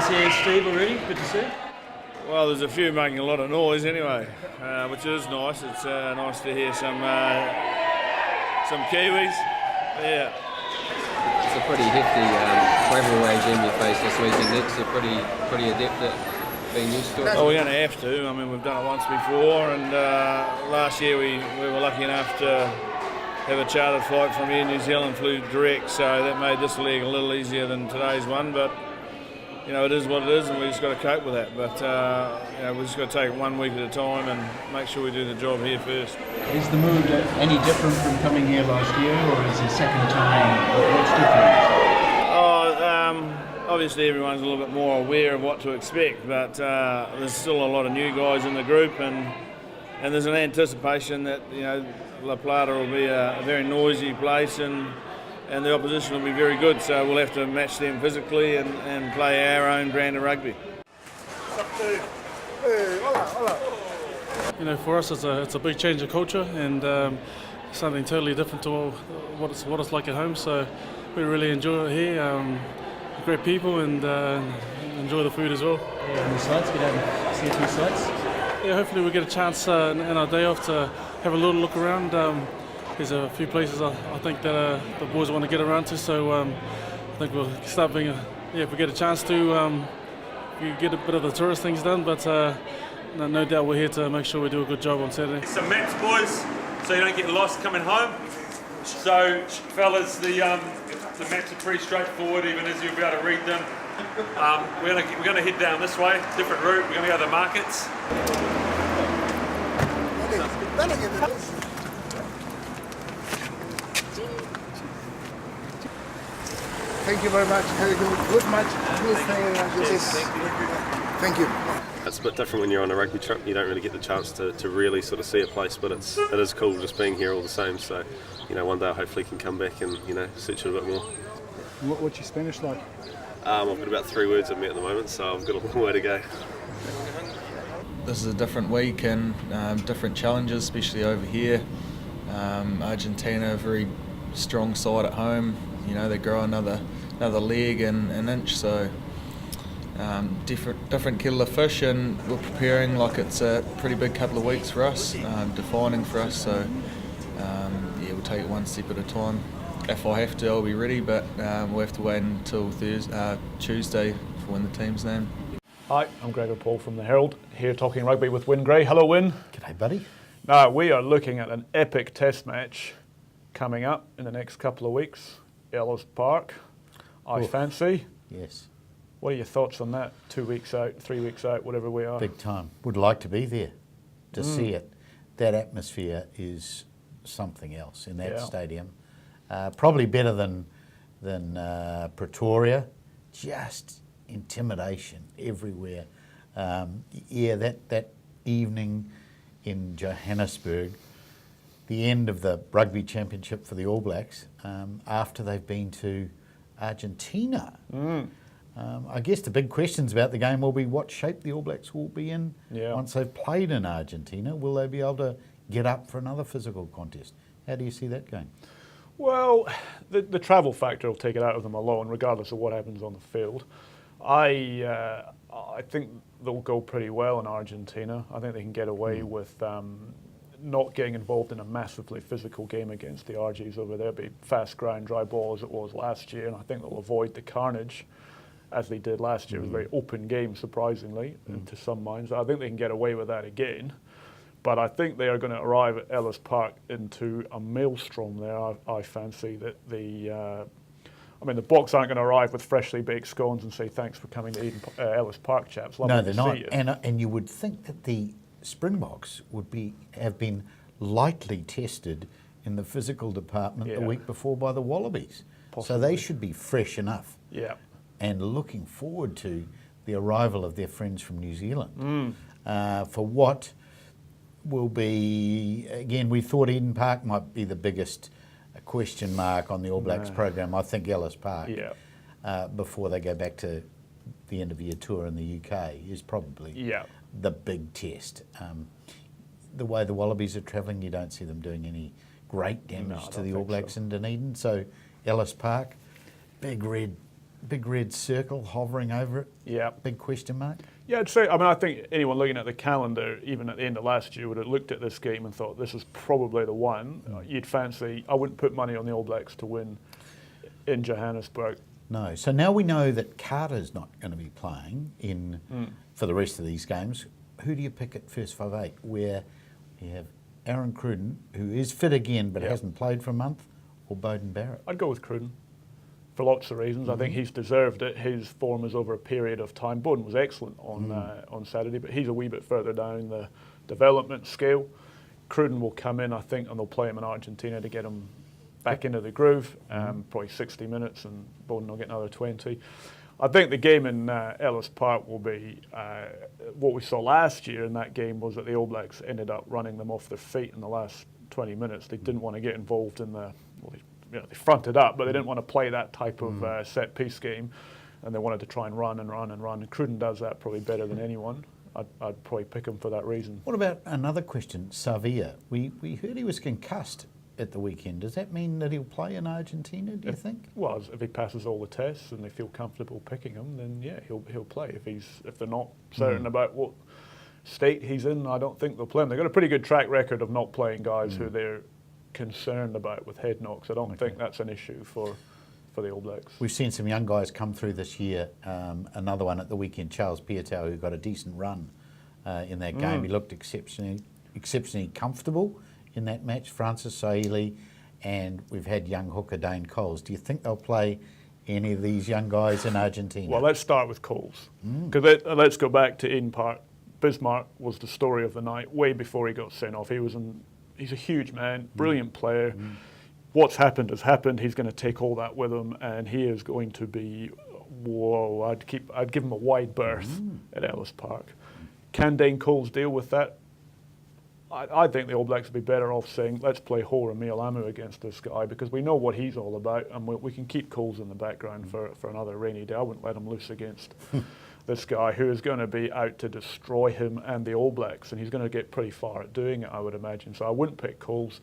faces here, Steve, already. Good to see you. Well, there's a few making a lot of noise anyway, which is nice. It's nice to hear some Kiwis. Yeah. It's a pretty hefty travel regime you face this weekend. It's pretty adept at being used to it. Well, we're going to have to. I mean, we've done it once before, and last year we were lucky enough to have a chartered flight from Air New Zealand, flew direct, so that made this leg a little easier than today's one. But you know, it is what it is, and we just got to cope with that. But you know, we just got to take it 1 week at a time and make sure we do the job here first. Is the mood any different from coming here last year, or is the second time? What's different? Obviously everyone's a little bit more aware of what to expect, but there's still a lot of new guys in the group, and there's an anticipation that, you know, La Plata will be a very noisy place, and the opposition will be very good, so we'll have to match them physically and play our own brand of rugby. You know, for us it's a big change of culture, and something totally different to what it's like at home. So we really enjoy it here. Great people, and enjoy the food as well. Yeah, and the sites, get out and see a few sites. Yeah, hopefully we get a chance in our day off to have a little look around. There's a few places I think that the boys want to get around to, so I think we'll start being if we get a chance to we get a bit of the tourist things done, but no doubt we're here to make sure we do a good job on Saturday. Some maps, boys, so you don't get lost coming home. So, fellas, the maps are pretty straightforward, even as you'll be able to read them. We're going to head down this way, different route. We're going to go to the markets. Thank you very much. Have a good match. Thank you. It's a bit different when you're on a rugby trip. You don't really get the chance to really sort of see a place, but it is cool just being here all the same. So, you know, one day I hopefully can come back and, you know, search it a bit more. What's your Spanish like? I've got about 3 words with me at the moment, so I've got a long way to go. This is a different week and different challenges, especially over here. Argentina, a very strong side at home. You know, they grow another leg and an inch, so different kettle of fish, and we're preparing like it's a pretty big couple of weeks for us, defining for us. So yeah, we'll take it one step at a time. If I have to, I'll be ready, but we'll have to wait until Tuesday for when the team's named. Hi, I'm Gregor Paul from the Herald, here talking rugby with Wyn Gray. Hello, Wyn. G'day, buddy. Now, we are looking at an epic test match coming up in the next couple of weeks. Ellis Park, I fancy. Yes. What are your thoughts on that? 2 weeks out, 3 weeks out, whatever we are? Big time. Would like to be there to see it. That atmosphere is something else in that stadium. Probably better than Pretoria. Just intimidation everywhere. That evening in Johannesburg, the end of the rugby championship for the All Blacks, after they've been to Argentina. I guess the big questions about the game will be what shape the All Blacks will be in once they've played in Argentina. Will they be able to get up for another physical contest? How do you see that going? Well, the travel factor will take it out of them alone, regardless of what happens on the field. I think they'll go pretty well in Argentina. I think they can get away with not getting involved in a massively physical game against the RGs over there. It'll be fast ground, dry ball as it was last year, and I think they'll avoid the carnage as they did last year. It was a very open game, surprisingly, to some minds. I think they can get away with that again. But I think they are going to arrive at Ellis Park into a maelstrom there. I fancy that the Boks aren't going to arrive with freshly baked scones and say thanks for coming to Ellis Park, chaps. Lovely No, they're not. See you. And you would think that the Springboks have been lightly tested in the physical department the week before by the Wallabies. Possibly. So they should be fresh enough. Yeah. And looking forward to the arrival of their friends from New Zealand for what will be, again, we thought Eden Park might be the biggest question mark on the All Blacks program. I think Ellis Park, before they go back to the end of year tour in the UK, is probably the big test. The way the Wallabies are travelling, you don't see them doing any great damage to the All Blacks in Dunedin. So Ellis Park, big red big red circle hovering over it? Yeah. Big question mark? Yeah, I'd say, I think anyone looking at the calendar, even at the end of last year, would have looked at this game and thought this is probably the one. You'd fancy, I wouldn't put money on the All Blacks to win in Johannesburg. No. So now we know that Carter's not going to be playing for the rest of these games. Who do you pick at first 5/8? Where you have Aaron Cruden, who is fit again but hasn't played for a month, or Beauden Barrett? I'd go with Cruden for lots of reasons. I think he's deserved it. His form is over a period of time. Beauden was excellent on Saturday, but he's a wee bit further down the development scale. Cruden will come in, I think, and they'll play him in Argentina to get him back into the groove, probably 60 minutes, and Beauden will get another 20. I think the game in Ellis Park will be what we saw last year in that game was that the All Blacks ended up running them off their feet in the last 20 minutes. They didn't want to get involved in they fronted up, but they didn't want to play that type of set piece game, and they wanted to try and run and run and run. And Cruden does that probably better than anyone. I'd probably pick him for that reason. What about another question, Savia? We heard he was concussed at the weekend. Does that mean that he'll play in Argentina, do you think? Well, if he passes all the tests and they feel comfortable picking him, then yeah, he'll play. If they're not certain about what state he's in, I don't think they'll play him. They've got a pretty good track record of not playing guys who they're concerned about with head knocks. I don't think that's an issue for the All Blacks. We've seen some young guys come through this year. Another one at the weekend, Charles Piutau, who got a decent run in that game. He looked exceptionally comfortable in that match. Francis Saili, and we've had young hooker Dane Coles. Do you think they'll play any of these young guys in Argentina? Well, let's start with Coles. Because let's go back to Eden Park. Bismarck was the story of the night way before he got sent off. He's a huge man, brilliant player. What's happened has happened. He's going to take all that with him, and he is going to be, whoa, I'd give him a wide berth at Ellis Park. Can Dane Coles deal with that? I think the All Blacks would be better off saying, let's play Hora Mialamu against this guy, because we know what he's all about, and we can keep Coles in the background for another rainy day. I wouldn't let him loose against this guy who is going to be out to destroy him and the All Blacks, and he's going to get pretty far at doing it, I would imagine. So I wouldn't pick Coles.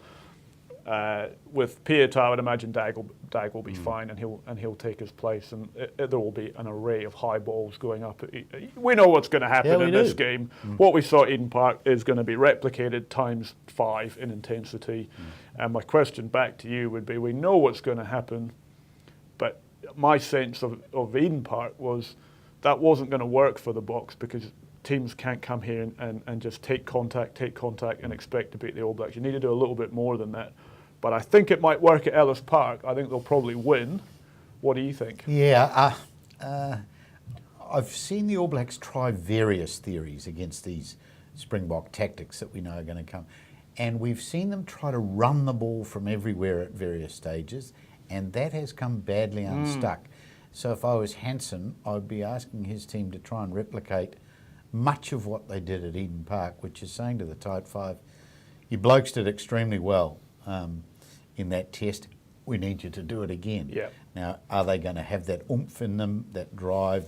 With Piutau, I would imagine Dag will be fine, and he'll take his place, and there will be an array of high balls going up. We know what's going to happen in this game. What we saw at Eden Park is going to be replicated times 5 in intensity. And my question back to you would be: we know what's going to happen, but my sense of Eden Park was that wasn't going to work for the Boks, because teams can't come here and just take contact and expect to beat the All Blacks. You need to do a little bit more than that. But I think it might work at Ellis Park. I think they'll probably win. What do you think? Yeah, I've seen the All Blacks try various theories against these Springbok tactics that we know are going to come. And we've seen them try to run the ball from everywhere at various stages, and that has come badly unstuck. So if I was Hansen, I'd be asking his team to try and replicate much of what they did at Eden Park, which is saying to the tight 5, you blokes did extremely well in that test. We need you to do it again. Yeah. Now, are they going to have that oomph in them, that drive,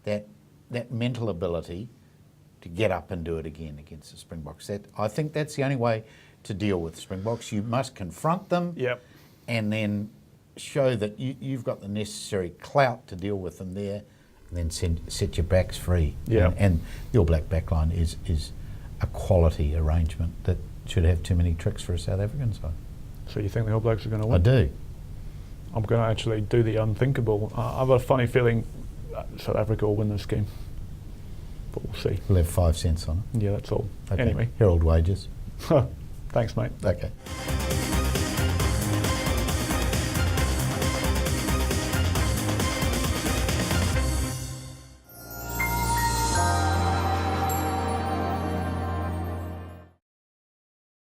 that mental ability to get up and do it again against the Springboks? I think that's the only way to deal with the Springboks. You must confront them, and then show that you've got the necessary clout to deal with them there, and then set your backs free. Yeah. And the All Black backline is a quality arrangement that should have too many tricks for a South African side. So you think the All Blacks are going to win? I do. I'm going to actually do the unthinkable. I've a funny feeling South Africa will win this game, but we'll see. We'll have 5 cents on it. Yeah, that's all. Okay. Anyway. Herald wages. Thanks, mate. Okay.